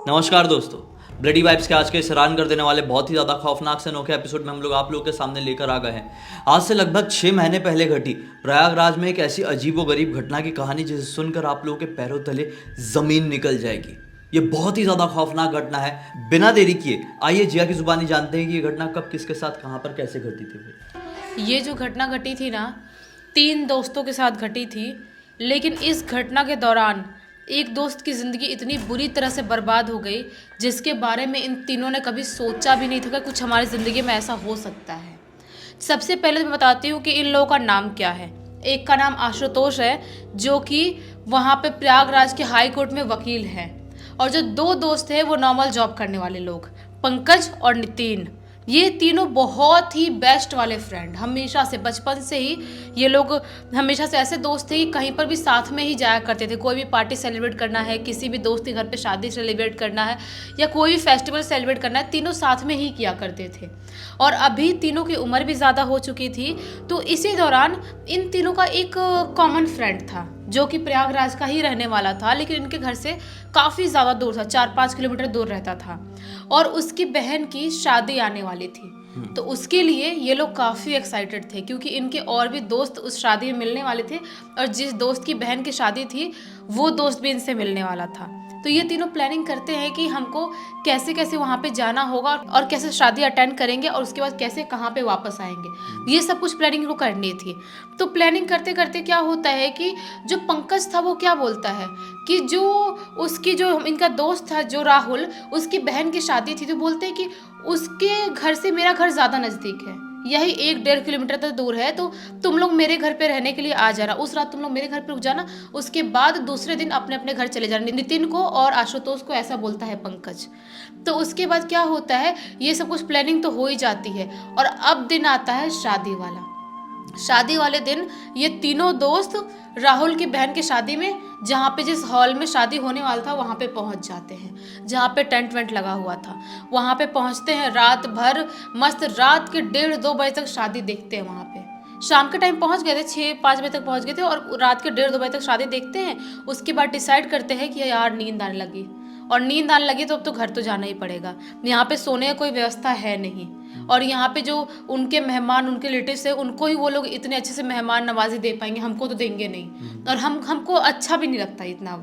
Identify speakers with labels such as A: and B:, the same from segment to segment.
A: नमस्कार दोस्तों। Bloody vibes के आज के इस हैरान कर देने वाले बहुत ही ज़्यादा खौफनाक से अनोखे एपिसोड में हम लोग आप लोगों के सामने लेकर आ गए हैं। आज से लगभग 6 महीने पहले घटी प्रयागराज में एक ऐसी अजीबोगरीब घटना की कहानी जिसे सुनकर आप लोगों के पैरों तले ज़मीन निकल जाएगी। ये बहुत ही ज़्यादा खौफनाक घटना है। बिना देरी किए आइए जिया की ज़ुबानी जानते हैं कि ये घटना कब, किसके साथ, कहाँ पर, कैसे घटी थी भाई।
B: ये जो घटना घटी थी ना, 3 दोस्तों के साथ घटी थी। लेकिन इस घटना के दौरान एक दोस्त की ज़िंदगी इतनी बुरी तरह से बर्बाद हो गई जिसके बारे में इन तीनों ने कभी सोचा भी नहीं था कि कुछ हमारी ज़िंदगी में ऐसा हो सकता है। सबसे पहले तो मैं बताती हूँ कि इन लोगों का नाम क्या है। एक का नाम आशुतोष है, जो कि वहाँ पे प्रयागराज के हाई कोर्ट में वकील हैं। और जो 2 दोस्त हैं वो नॉर्मल जॉब करने वाले लोग, पंकज और नितिन। ये तीनों बहुत ही बेस्ट वाले फ्रेंड, हमेशा से बचपन से ही ये लोग हमेशा से ऐसे दोस्त थे कि कहीं पर भी साथ में ही जाया करते थे। कोई भी पार्टी सेलिब्रेट करना है, किसी भी दोस्त के घर पे शादी सेलिब्रेट करना है या कोई भी फेस्टिवल सेलिब्रेट करना है, तीनों साथ में ही किया करते थे। और अभी तीनों की उम्र भी ज़्यादा हो चुकी थी, तो इसी दौरान इन तीनों का एक कॉमन फ्रेंड था जो कि प्रयागराज का ही रहने वाला था, लेकिन इनके घर से काफ़ी ज़्यादा दूर था, 4-5 किलोमीटर दूर रहता था। और उसकी बहन की शादी आने वाली थी, तो उसके लिए ये लोग काफ़ी एक्साइटेड थे क्योंकि इनके और भी दोस्त उस शादी में मिलने वाले थे। और जिस दोस्त की बहन की शादी थी वो दोस्त भी इनसे मिलने वाला था। तो ये तीनों प्लानिंग करते हैं कि हमको कैसे कैसे वहाँ पे जाना होगा और कैसे शादी अटेंड करेंगे और उसके बाद कैसे कहाँ पे वापस आएंगे। ये सब कुछ प्लानिंग को करनी थी। तो प्लानिंग करते करते क्या होता है कि जो पंकज था वो क्या बोलता है कि जो उसकी जो इनका दोस्त था जो राहुल, उसकी बहन की शादी थी, तो बोलते हैं कि उसके घर से मेरा घर ज़्यादा नज़दीक है, यही 1-1.5 किलोमीटर तक दूर है, तो तुम लोग मेरे घर पे रहने के लिए आ जाना। उस रात तुम लोग मेरे घर पे रुक जाना, उसके बाद दूसरे दिन अपने अपने घर चले जाना। नितिन को और आशुतोष को ऐसा बोलता है पंकज। तो उसके बाद क्या होता है, ये सब कुछ प्लानिंग तो हो ही जाती है। और अब दिन आता है शादी वाला। शादी वाले दिन ये तीनों दोस्त राहुल की बहन की शादी में, जहाँ पे जिस हॉल में शादी होने वाला था वहाँ पे पहुँच जाते हैं, जहाँ पे टेंट वेंट लगा हुआ था। वहाँ पे पहुँचते हैं, रात भर मस्त, रात के 1:30-2 बजे तक शादी देखते हैं। वहाँ पे शाम के टाइम पहुँच गए थे, 6-5 बजे तक पहुँच गए थे, और रात के 1:30-2 बजे तक शादी देखते हैं। उसके बाद डिसाइड करते हैं कि यार नींद आने लगी, और नींद आने लगी तो अब तो घर तो जाना ही पड़ेगा। यहाँ पे सोने का कोई व्यवस्था है नहीं, और यहाँ पे जो उनके मेहमान, उनके रिलेटिव्स है, उनको ही वो लोग इतने अच्छे से मेहमान नवाजी दे पाएंगे, हमको तो देंगे नहीं। और हमको अच्छा भी नहीं लगता इतना।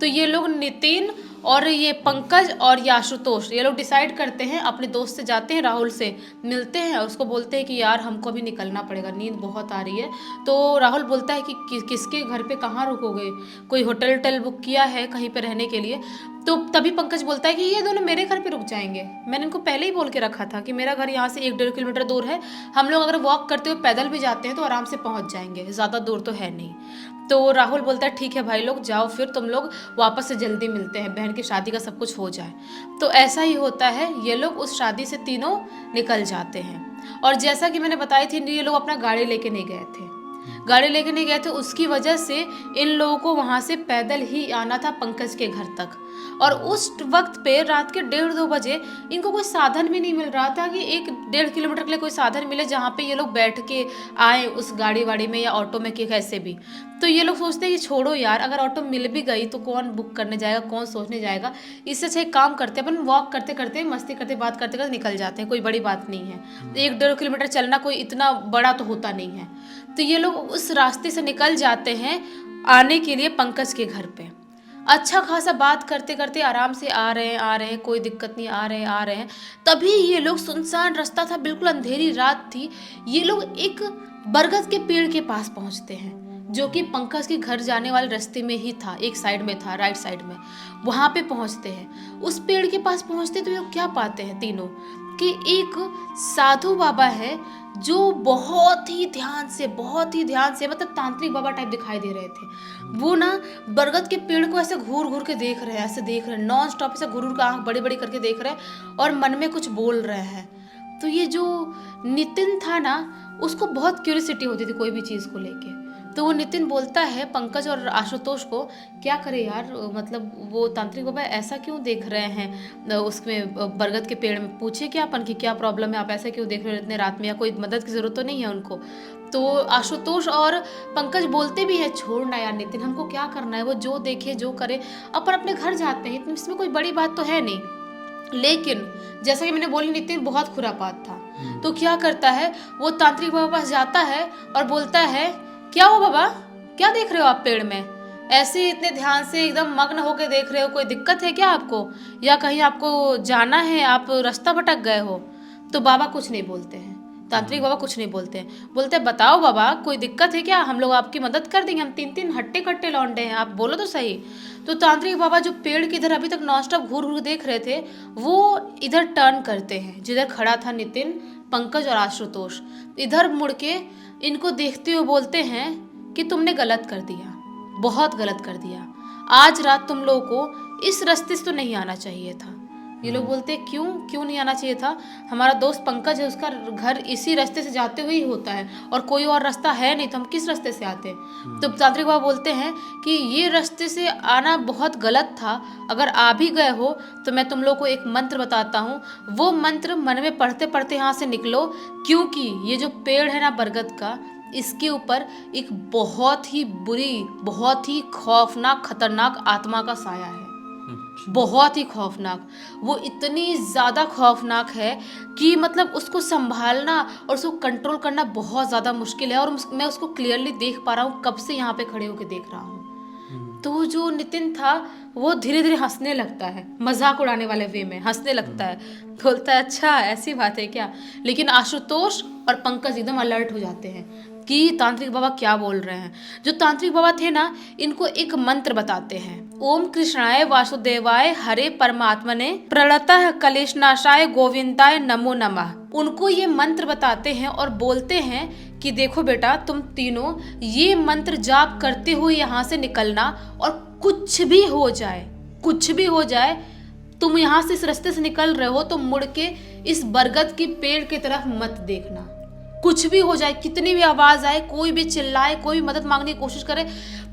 B: तो ये लोग नितिन और ये पंकज और ये आशुतोष, ये लोग डिसाइड करते हैं, अपने दोस्त से जाते हैं, राहुल से मिलते हैं, उसको बोलते हैं कि यार हमको अभी निकलना पड़ेगा, नींद बहुत आ रही है। तो राहुल बोलता है कि किसके घर पे कहाँ रुकोगे, कोई होटल वोटल बुक किया है कहीं पे रहने के लिए। तो तभी पंकज बोलता है कि ये दोनों मेरे घर पे रुक जाएंगे, मैंने इनको पहले ही बोल के रखा था कि मेरा घर यहाँ से 1-1.5 किलोमीटर दूर है, हम लोग अगर वॉक करते हुए पैदल भी जाते हैं तो आराम से पहुँच जाएंगे, ज़्यादा दूर तो है नहीं। तो राहुल बोलता है ठीक है भाई लोग जाओ, फिर तुम लोग वापस से जल्दी मिलते हैं, बहन की शादी का सब कुछ हो जाए। तो ऐसा ही होता है, ये लोग उस शादी से तीनों निकल जाते हैं। और जैसा कि मैंने बताई थी, ये लोग अपना गाड़ी लेके नहीं गए थे। गाड़ी लेके नहीं गए थे, उसकी वजह से इन लोगों को वहाँ से पैदल ही आना था पंकज के घर तक। और उस वक्त पे रात के 1:30-2 बजे इनको कोई साधन भी नहीं मिल रहा था कि 1-1.5 किलोमीटर के लिए कोई साधन मिले जहाँ पे ये लोग बैठ के आए उस गाड़ी वाड़ी में या ऑटो में, कि कैसे भी। तो ये लोग सोचते हैं कि छोड़ो यार, अगर ऑटो मिल भी गई तो कौन बुक करने जाएगा, कौन सोचने जाएगा, इससे अच्छा एक काम करते हैं, अपन वॉक करते करते, मस्ती करते, बात करते करते निकल जाते हैं, कोई बड़ी बात नहीं है। 1-1.5 किलोमीटर चलना कोई इतना बड़ा तो होता नहीं है। तो ये लोग उस रास्ते से निकल जाते हैं आने के लिए पंकज के घर पे। अच्छा खासा बात करते करते आराम से आ रहे हैं, कोई दिक्कत नहीं, आ रहे हैं। तभी ये लोग, सुनसान रास्ता था, बिल्कुल अंधेरी रात थी, ये लोग एक बरगद के पेड़ के पास पहुंचते हैं, जो कि पंकज के घर जाने वाले रास्ते में ही था, एक साइड में था, राइट साइड में। वहाँ पे पहुँचते हैं, उस पेड़ के पास पहुँचते तो ये लोग क्या पाते हैं तीनों, कि एक साधु बाबा है जो बहुत ही ध्यान से, मतलब तांत्रिक बाबा टाइप दिखाई दे रहे थे। वो ना बरगद के पेड़ को ऐसे घूर घूर के देख रहे हैं, ऐसे देख रहे हैं, नॉन स्टॉप ऐसे घूर घूर के आँख बड़ी बड़ी करके देख रहे हैं और मन में कुछ बोल रहे हैं। तो ये जो नितिन था ना, उसको बहुत क्यूरियोसिटी होती थी कोई भी चीज़ को लेके। तो वो नितिन बोलता है पंकज और आशुतोष को, क्या करे यार, मतलब वो तांत्रिक बाबा ऐसा क्यों देख रहे हैं उसमें बरगद के पेड़ में, पूछे क्या अपन की क्या प्रॉब्लम है, आप ऐसा क्यों देख रहे हो इतने रात में, या कोई मदद की ज़रूरत तो नहीं है उनको। तो आशुतोष और पंकज बोलते भी है, छोड़ ना यार नितिन, हमको क्या करना है, वो जो देखे जो करे, अपन अपने घर जाते हैं, इसमें कोई बड़ी बात तो है नहीं। लेकिन जैसा कि मैंने बोली, नितिन बहुत खुरापात था। तो क्या करता है, वो तांत्रिक बाबा पास जाता है और बोलता है, क्या हो बाबा, क्या देख रहे हो आप पेड़ में, ऐसे इतने ध्यान से एकदम मग्न होकर देख रहे हो, कोई दिक्कत है क्या आपको, या कहीं आपको जाना है, आप रास्ता भटक गए हो। तो बाबा कुछ नहीं बोलते हैं, तांत्रिक बाबा कुछ नहीं बोलते हैं, बोलते हैं बताओ बाबा कोई दिक्कत है क्या, हम लोग आपकी मदद कर देंगे, हम 3 हट्टे कट्टे लौंडे हैं, आप बोलो तो सही। तो तांत्रिक बाबा जो पेड़ की इधर अभी तक नॉन स्टॉप घूर घूर देख रहे थे, वो इधर टर्न करते हैं, जिधर खड़ा था नितिन, पंकज और आशुतोष, इधर मुड़ के इनको देखते हुए बोलते हैं कि तुमने गलत कर दिया, बहुत गलत कर दिया, आज रात तुम लोगों को इस रास्ते से तो नहीं आना चाहिए था। ये लोग बोलते हैं क्यों नहीं आना चाहिए था, हमारा दोस्त पंकज है, उसका घर इसी रास्ते से जाते हुए ही होता है और कोई और रास्ता है नहीं, तो हम किस रास्ते से आते। तो तांत्रिक बाबा बोलते हैं कि ये रास्ते से आना बहुत गलत था, अगर आ भी गए हो तो मैं तुम लोग को एक मंत्र बताता हूँ, वो मंत्र मन में पढ़ते पढ़ते यहाँ से निकलो, क्योंकि ये जो पेड़ है ना बरगद का, इसके ऊपर एक बहुत ही बुरी, बहुत ही खौफनाक खतरनाक आत्मा का साया है, बहुत ही खौफनाक। वो इतनी ज़्यादा खौफनाक है कि मतलब उसको संभालना और उसको कंट्रोल करना बहुत ज़्यादा मुश्किल है, और मैं उसको क्लियरली देख पा रहा हूँ, कब से यहाँ पे खड़े होकर देख रहा हूँ। तो जो नितिन था वो धीरे धीरे हंसने लगता है, मजाक उड़ाने वाले वे में हंसने लगता है, बोलता है अच्छा ऐसी बात है क्या। लेकिन आशुतोष और पंकज एकदम अलर्ट हो जाते हैं कि तांत्रिक बाबा क्या बोल रहे हैं। जो तांत्रिक बाबा थे ना, इनको एक मंत्र बताते हैं, ओम कृष्णाय वासुदेवाय हरे परमात्मने प्रणतः कलेशनाशाय गोविंदाय नमो नमः। उनको ये मंत्र बताते हैं और बोलते हैं कि देखो बेटा, तुम तीनों ये मंत्र जाप करते हुए यहाँ से निकलना, और कुछ भी हो जाए, तुम यहाँ से इस रास्ते से निकल रहे हो तो मुड़ के इस बरगद की पेड़ की तरफ मत देखना, कुछ भी हो जाए, कितनी भी आवाज आए, कोई भी चिल्लाए, कोई भी मदद मांगने की कोशिश करे,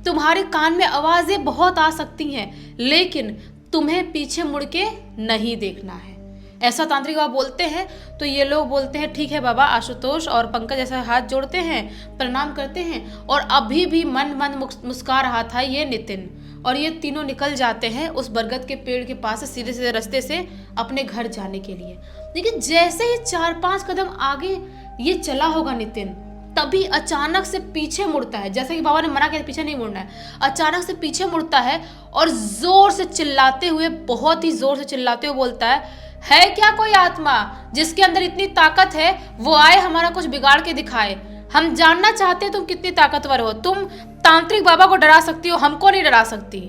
B: तुम्हारे कान में आवाजें बहुत आ सकती हैं, लेकिन तुम्हें पीछे मुड़ के नहीं देखना है, ऐसा तांत्रिक बाबा बोलते हैं। तो ये लोग बोलते हैं ठीक है बाबा। आशुतोष और पंकज ऐसा हाथ जोड़ते हैं, प्रणाम करते हैं, और अभी भी मन मुस्कुरा रहा था ये नितिन, और ये तीनों निकल जाते हैं उस बरगद के पेड़ के पास से सीधे सीधे रास्ते से अपने घर जाने के लिए। लेकिन जैसे ही 4-5 कदम आगे ये चला होगा नितिन, तभी अचानक से पीछे मुड़ता है, जैसे कि बाबा ने मना किया पीछे नहीं मुड़ना है, अचानक से पीछे मुड़ता है और जोर से चिल्लाते हुए, बहुत ही जोर से चिल्लाते हुए बोलता है क्या कोई आत्मा जिसके अंदर इतनी ताकत है, वो आए हमारा कुछ बिगाड़ के दिखाए, हम जानना चाहते हैं तुम कितनी ताकतवर हो, तुम तांत्रिक बाबा को डरा सकती हो, हमको नहीं डरा सकती।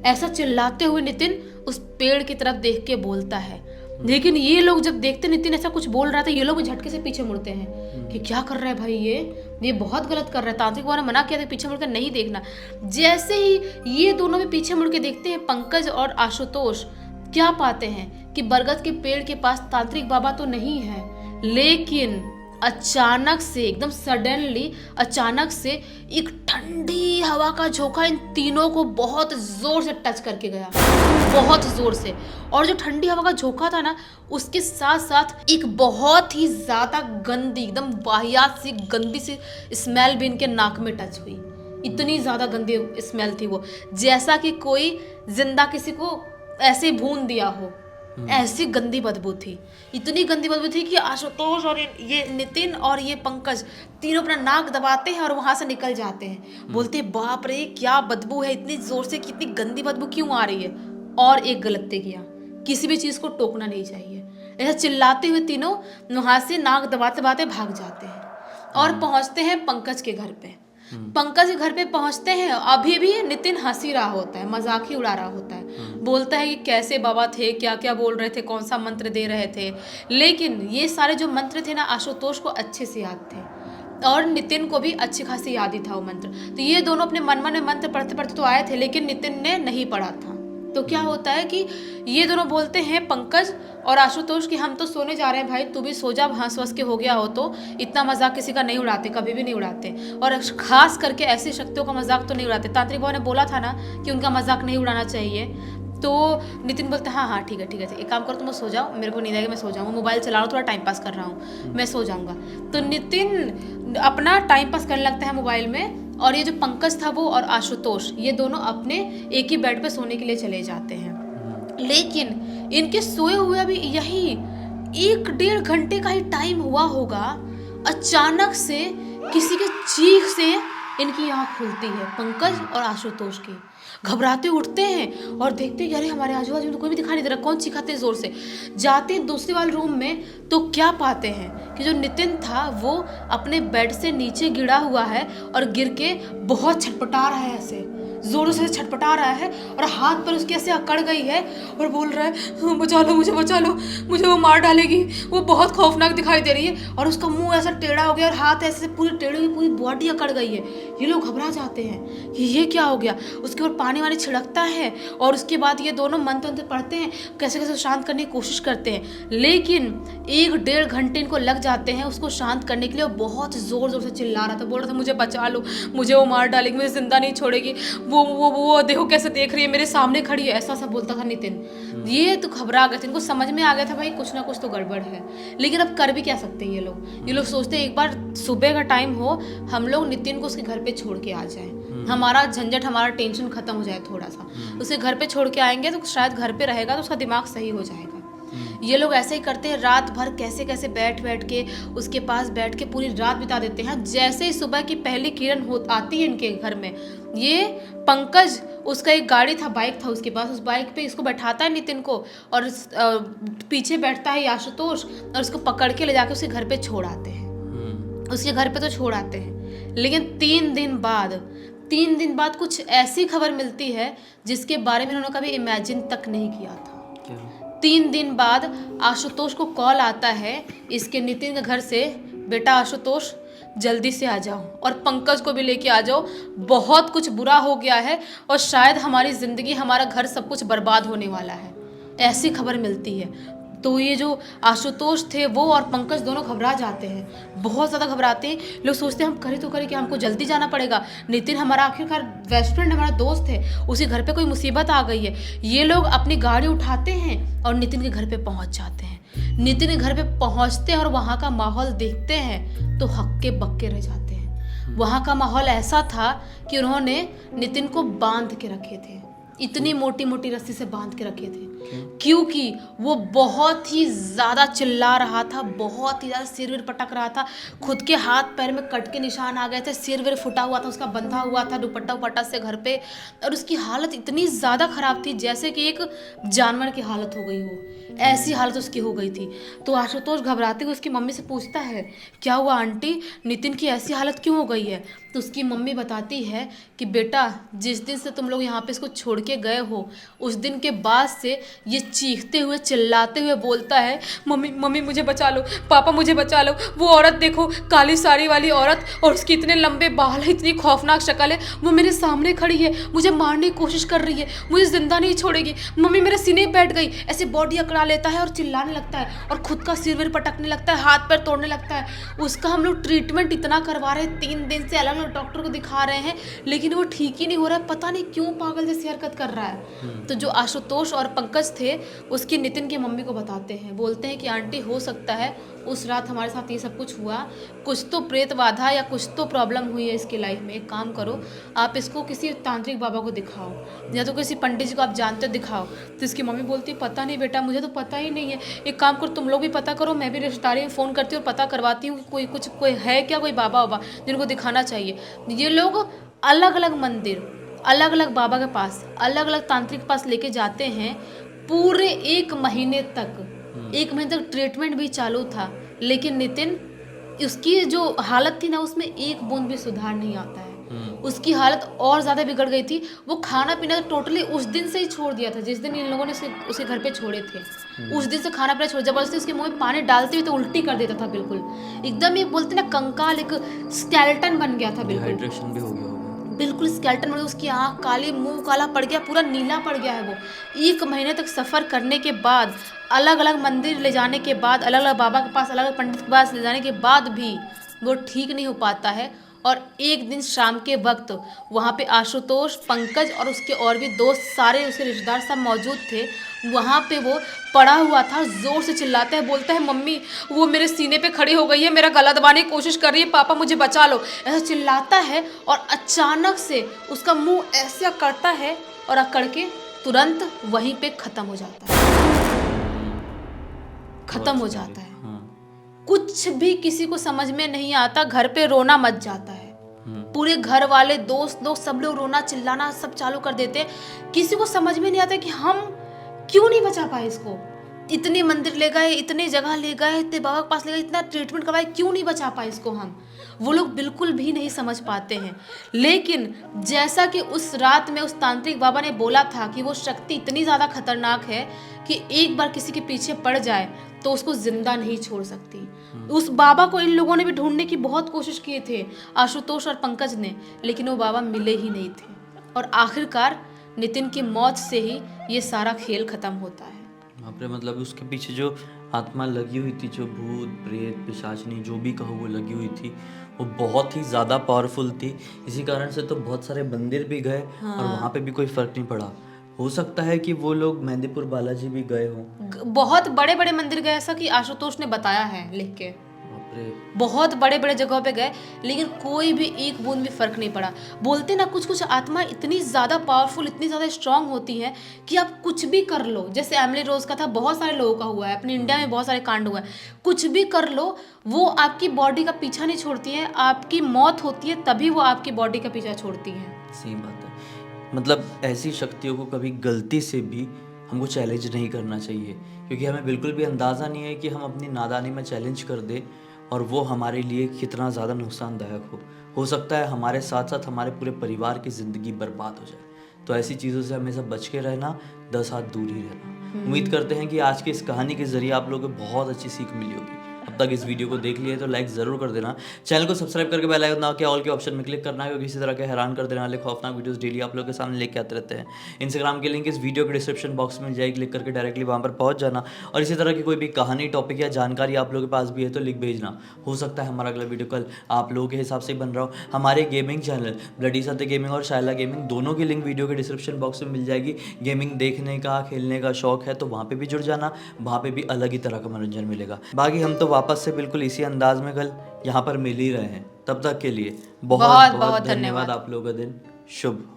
B: ऐसा चिल्लाते हुए नितिन उस पेड़ की तरफ देख के बोलता है। लेकिन ये लोग जब देखते नितिन ऐसा कुछ बोल रहा था, ये लोग झटके से पीछे मुड़ते हैं कि क्या कर रहा है भाई, ये बहुत गलत कर रहा है, तांत्रिक बाबा ने मना किया था पीछे मुड़कर नहीं देखना। जैसे ही ये दोनों भी पीछे मुड़ के देखते हैं, पंकज और आशुतोष क्या पाते हैं कि बरगद के पेड़ के पास तांत्रिक बाबा तो नहीं है, लेकिन अचानक से, एकदम सडनली अचानक से एक ठंडी हवा का झोंका इन तीनों को बहुत जोर से टच करके गया, बहुत जोर से। और जो ठंडी हवा का झोंका था ना, उसके साथ साथ एक बहुत ही ज्यादा गंदी, एकदम वाहियात सी गंदी सी स्मेल भी इनके नाक में टच हुई। इतनी ज्यादा गंदी स्मेल थी वो, जैसा कि कोई जिंदा किसी को ऐसे भून दिया हो, ऐसी गंदी बदबू थी। इतनी गंदी बदबू थी कि आशुतोष और ये नितिन और ये पंकज तीनों अपना नाक दबाते हैं और वहां से निकल जाते हैं। बोलते हैं बाप रे क्या बदबू है, इतनी जोर से, कितनी गंदी बदबू क्यों आ रही है। और एक गलती किया, किसी भी चीज को टोकना नहीं चाहिए। ऐसा चिल्लाते हुए तीनों वहां से नाक दबाते दबाते भाग जाते हैं और पहुंचते हैं पंकज के घर पे। पंकज के घर पे पहुंचते हैं, अभी भी नितिन हंसी रहा होता है, मजाक ही उड़ा रहा होता है, बोलता है कि कैसे बाबा थे, क्या क्या बोल रहे थे, कौन सा मंत्र दे रहे थे। लेकिन ये सारे जो मंत्र थे ना, आशुतोष को अच्छे से याद थे और नितिन को भी अच्छी खासी याद ही था वो मंत्र। तो ये दोनों अपने मन में मंत्र पढ़ते पढ़ते तो आए थे, लेकिन नितिन ने नहीं पढ़ा था, तो क्या होता है कि ये दोनों बोलते हैं, पंकज और आशुतोष, कि हम तो सोने जा रहे हैं भाई, तू भी सो जा, हंस वंस के हो गया हो तो। इतना मजाक किसी का नहीं उड़ाते, कभी भी नहीं उड़ाते, और खास करके ऐसी शक्तियों का मजाक तो नहीं उड़ाते। तांत्रिक बाबा ने बोला था ना कि उनका मजाक नहीं उड़ाना चाहिए। तो नितिन बोलता है हाँ ठीक है ठीक है, एक काम करो तुम सो जाओ, मेरे को नींद आएगी, मैं सो जाऊँगा, मोबाइल चला रहा हूँ, थोड़ा टाइम पास कर रहा हूँ, मैं सो जाऊँगा। तो नितिन अपना टाइम पास करने लगता है मोबाइल में, और ये जो पंकज था वो और आशुतोष, ये दोनों अपने एक ही बेड पे सोने के लिए चले जाते हैं। लेकिन इनके सोए हुए अभी यही 1-1.5 घंटे का ही टाइम हुआ होगा, अचानक से किसी के चीख से इनकी आँख खुलती है, पंकज और आशुतोष की। घबराते उठते हैं और देखते हैं कि अरे हमारे आजू बाजू में तो कोई भी दिखाई नहीं दे रहा, कौन चिल्लाते हैं जोर से। जाते हैं दूसरे वाले रूम में तो क्या पाते हैं कि जो नितिन था वो अपने बेड से नीचे गिरा हुआ है और गिर के बहुत छटपटा रहा है, ऐसे जोरों से छटपटा रहा है, और हाथ पर उसकी ऐसे अकड़ गई है और बोल रहा है बचा लो मुझे, बचा लो मुझे, वो मार डालेगी। वो बहुत खौफनाक दिखाई दे रही है, और उसका मुंह ऐसा टेढ़ा हो गया और हाथ ऐसे पूरी टेढ़ी हुई, पूरी बॉडी अकड़ गई है। ये लोग घबरा जाते हैं कि ये क्या हो गया। उसके ऊपर पानी वानी छिड़कता है, और उसके बाद ये दोनों मंत्र तंत्र पढ़ते हैं, कैसे कैसे शांत करने की कोशिश करते हैं। लेकिन 1-1.5 घंटे इनको लग जाते हैं उसको शांत करने के लिए। बहुत जोर जोर से चिल्ला रहा था, बोल रहा था मुझे बचा लो, मुझे वो मार डालेगी, मुझे जिंदा नहीं छोड़ेगी, वो देखो कैसे देख रही है, मेरे सामने खड़ी है, ऐसा सब बोलता था नितिन। ये तो घबरा गए थे, इनको समझ में आ गया था भाई कुछ ना कुछ तो गड़बड़ है। लेकिन अब कर भी क्या सकते हैं ये लोग सोचते हैं एक बार सुबह का टाइम हो, हम लोग नितिन को उसके घर पे छोड़ के आ जाए, हमारा झंझट, हमारा टेंशन खत्म हो जाए थोड़ा सा। उसके घर पे छोड़ के आएंगे तो शायद घर पे रहेगा तो उसका दिमाग सही हो जाएगा। ये लोग ऐसे ही करते हैं, रात भर कैसे कैसे बैठ के उसके पास बैठ के पूरी रात बिता देते हैं। जैसे ही सुबह की पहली किरण आती है इनके घर में, ये पंकज, उसका एक गाड़ी था, बाइक था उसके पास, उस बाइक पे इसको बैठाता है नितिन को, और पीछे बैठता है आशुतोष, और उसको पकड़ के ले जाके उसके घर पे छोड़ आते हैं। उसके घर पे तो छोड़ आते हैं, लेकिन 3 दिन बाद कुछ ऐसी खबर मिलती है जिसके बारे में उन्होंने कभी इमेजिन तक नहीं किया था। 3 दिन बाद आशुतोष को कॉल आता है इसके नितिन के घर से, बेटा आशुतोष जल्दी से आ जाओ और पंकज को भी लेके आ जाओ, बहुत कुछ बुरा हो गया है और शायद हमारी ज़िंदगी, हमारा घर, सब कुछ बर्बाद होने वाला है। ऐसी खबर मिलती है। तो ये जो आशुतोष थे वो और पंकज दोनों घबरा जाते हैं, बहुत ज़्यादा घबराते हैं। लोग सोचते हैं हम करें तो करें कि हमको जल्दी जाना पड़ेगा, नितिन हमारा आखिरकार बेस्ट फ्रेंड, हमारा दोस्त है, उसी घर पे कोई मुसीबत आ गई है। ये लोग अपनी गाड़ी उठाते हैं और नितिन के घर पे पहुंच जाते हैं। नितिन के घर पे पहुंचते हैं और वहाँ का माहौल देखते हैं तो हक्के बक्के रह जाते हैं। वहाँ का माहौल ऐसा था कि उन्होंने नितिन को बांध के रखे थे, इतनी मोटी मोटी रस्सी से बांध के रखे थे, क्योंकि वो बहुत ही ज़्यादा चिल्ला रहा था, बहुत ही ज़्यादा सिर विर पटक रहा था, खुद के हाथ पैर में कट के निशान आ गए थे, सिर विर फुटा हुआ था, उसका बंधा हुआ था दुपट्टा उपट्टा से घर पे, और उसकी हालत इतनी ज़्यादा ख़राब थी जैसे कि एक जानवर की हालत हो गई हो, ऐसी हालत उसकी हो गई थी। तो आशुतोष घबराते हुए उसकी मम्मी से पूछता है, क्या हुआ आंटी, नितिन की ऐसी हालत क्यों हो गई है? तो उसकी मम्मी बताती है कि बेटा, जिस दिन से तुम लोग यहाँ पे इसको छोड़ के गए हो, उस दिन के बाद से ये चीखते हुए चिल्लाते हुए बोलता है, मम्मी मम्मी मुझे बचा लो, पापा मुझे बचा लो, वो औरत देखो, काली साड़ी वाली औरत, और उसकी इतने लंबे बाल है, इतनी खौफनाक शक्ल है, वो मेरे सामने खड़ी है, मुझे मारने की कोशिश कर रही है, मुझे जिंदा नहीं छोड़ेगी, मम्मी मेरे सीने बैठ गई। ऐसे बॉडी अकड़ा लेता है और चिल्लाने लगता है और खुद का सिर विर पटकने लगता है, हाथ पैर तोड़ने लगता है। उसका हम लोग ट्रीटमेंट इतना करवा रहे हैं, 3 दिन से अलग अलग डॉक्टर को दिखा रहे हैं, लेकिन वो ठीक ही नहीं हो रहा है, पता नहीं क्यों पागल जैसी हरकत कर रहा है। तो जो आशुतोष और पंकज थे उसकी नितिन की मम्मी को बताते हैं, बोलते हैं कि आंटी हो सकता है उस रात हमारे साथ ये सब कुछ हुआ, कुछ तो प्रेत बाधा या कुछ तो प्रॉब्लम हुई है इसकी लाइफ में। एक काम करो, आप इसको किसी तांत्रिक बाबा को दिखाओ या तो किसी पंडित जी को आप जानते हो दिखाओ। तो इसकी मम्मी बोलती है, पता नहीं बेटा, मुझे तो पता ही नहीं है, एक काम करो तुम लोग भी पता करो, मैं भी रिश्तेदारी में फ़ोन करती हूँ और पता करवाती हूँ कि कोई है क्या, कोई बाबा वाबा जिनको दिखाना चाहिए। ये लोग अलग अलग मंदिर, अलग अलग बाबा के पास, अलग अलग तांत्रिक के पास लेके जाते हैं। पूरे 1 महीने तक ट्रीटमेंट भी चालू था, लेकिन नितिन, उसकी जो हालत थी ना, उसमें 1 बूंद भी सुधार नहीं आता है। उसकी हालत और ज़्यादा बिगड़ गई थी। वो खाना पीना टोटली उस दिन से ही छोड़ दिया था, जिस दिन इन लोगों ने उसे घर पे छोड़े थे, उस दिन से खाना पीना छोड़, जबरदस्ती उसके मुंह में पानी डालते हुए तो उल्टी कर देता था, बिल्कुल एकदम, ये बोलते ना कंकाल, एक स्केलेटन बन गया था बिल्कुल।
A: डिहाइड्रेशन भी हो गया होगा।
B: बिल्कुल स्केलेटन में उसकी आंख काली, मुंह काला पड़ गया, पूरा नीला पड़ गया है वो। 1 महीने तक सफ़र करने के बाद, अलग-अलग मंदिर ले जाने के बाद, अलग-अलग बाबा के पास, अलग-अलग पंडित के पास ले जाने के बाद भी वो ठीक नहीं हो पाता है। और एक दिन शाम के वक़्त वहाँ पे आशुतोष, पंकज और उसके और भी दोस्त, सारे उसके रिश्तेदार सब मौजूद थे। वहाँ पे वो पड़ा हुआ था, ज़ोर से चिल्लाता है, बोलता है, मम्मी वो मेरे सीने पे खड़ी हो गई है, मेरा गला दबाने की कोशिश कर रही है, पापा मुझे बचा लो। ऐसा चिल्लाता है और अचानक से उसका मुंह ऐसे अकड़ता है और अकड़ के तुरंत वहीं पे ख़त्म हो जाता है। ख़त्म हो जाता है।
A: हाँ।
B: कुछ भी किसी को समझ में नहीं आता, घर पे रोना मच जाता है। पूरे घर वाले, दोस्त लोग, सब लोग रोना चिल्लाना सब चालू कर देते हैं। किसी को समझ में नहीं आता कि हम क्यों नहीं बचा पाए इसको। इतने मंदिर ले गए, इतने जगह ले गए, इतने बाबा के पास ले गए, इतना ट्रीटमेंट करवाए, क्यों नहीं बचा पाए इसको हम। वो लोग बिल्कुल भी नहीं समझ पाते हैं। लेकिन जैसा कि उस रात में उस तांत्रिक बाबा ने बोला था कि वो शक्ति इतनी ज़्यादा खतरनाक है कि एक बार किसी के पीछे पड़ जाए तो उसको जिंदा नहीं छोड़ सकती। उस बाबा को इन लोगों ने भी ढूंढने की बहुत कोशिश किए थे, आशुतोष और पंकज ने, लेकिन वो बाबा मिले ही नहीं थे। और आखिरकार नितिन की मौत से ही ये सारा खेल खत्म होता है।
A: बाप रे, मतलब उसके पीछे जो आत्मा लगी हुई थी, जो भूत प्रेत पिशाचनी जो भी कहो वो लगी हुई थी, वो बहुत ही ज़्यादा पावरफुल थी। इसी कारण से तो बहुत सारे मंदिर भी गए और वहाँ पे भी कोई फ़र्क नहीं पड़ा। हो सकता है कि वो लोग मेहंदीपुर बालाजी भी गए हों।
B: बहुत बड़े बड़े मंदिर गए, ऐसा कि आशुतोष ने बताया है लिख के।
A: बाप रे।
B: बहुत बड़े बड़े जगहों पे गए, लेकिन कोई भी एक बूंद भी फर्क नहीं पड़ा। बोलते ना, कुछ कुछ आत्मा इतनी ज़्यादा पावरफुल, इतनी ज़्यादा स्ट्रांग होती है कि आप कुछ भी कर लो। जैसे एमिली रोज का था, बहुत सारे लोगों का हुआ है, अपने इंडिया में बहुत सारे कांड हुआ है। कुछ भी कर लो, वो आपकी बॉडी का पीछा नहीं छोड़ती है। आपकी मौत होती है तभी वो आपकी बॉडी का पीछा छोड़ती है।
A: सही बात है। मतलब ऐसी शक्तियों को कभी गलती से भी हमको चैलेंज नहीं करना चाहिए, क्योंकि हमें बिल्कुल भी अंदाज़ा नहीं है कि हम अपनी नादानी में चैलेंज कर दें और वो हमारे लिए कितना ज़्यादा नुकसानदायक हो सकता है हमारे साथ साथ हमारे पूरे परिवार की ज़िंदगी बर्बाद हो जाए। तो ऐसी चीज़ों से हमेशा बच के रहना, 10 हाथ दूर ही रहना। उम्मीद करते हैं कि आज की इस कहानी के ज़रिए आप लोगों को बहुत अच्छी सीख मिली होगी। अब तक इस वीडियो को देख लिए तो लाइक ज़रूर कर देना, चैनल को सब्सक्राइब करके बेल आइकन दबा के ऑल के ऑप्शन में क्लिक करना है, क्योंकि इसी तरह के हैरान कर देने वाले खौफनाक वीडियोस डेली आप लोगों के सामने लेके आते रहते हैं। इंस्टाग्राम की लिंक इस वीडियो के डिस्क्रिप्शन बॉक्स में मिल जाएगी, क्लिक करके डायरेक्टली वहाँ पर पहुँच जाना। और इसी तरह की कोई भी कहानी, टॉपिक या जानकारी आप लोगों के पास भी है तो लिख भेजना। हो सकता है हमारा अगला वीडियो कल आप लोगों के हिसाब से ही बन रहा हो। हमारे गेमिंग चैनल ब्लडी सत्य गेमिंग और शायला गेमिंग दोनों की लिंक वीडियो के डिस्क्रिप्शन बॉक्स में मिल जाएगी। गेमिंग देखने का, खेलने का शौक है तो वहाँ पे भी जुड़ जाना, वहाँ पे भी अलग ही तरह का मनोरंजन मिलेगा। बाकी हम तो वापस से बिल्कुल इसी अंदाज में कल यहाँ पर मिल ही रहे हैं। तब तक के लिए बहुत बहुत धन्यवाद। आप लोगों का दिन शुभ हो।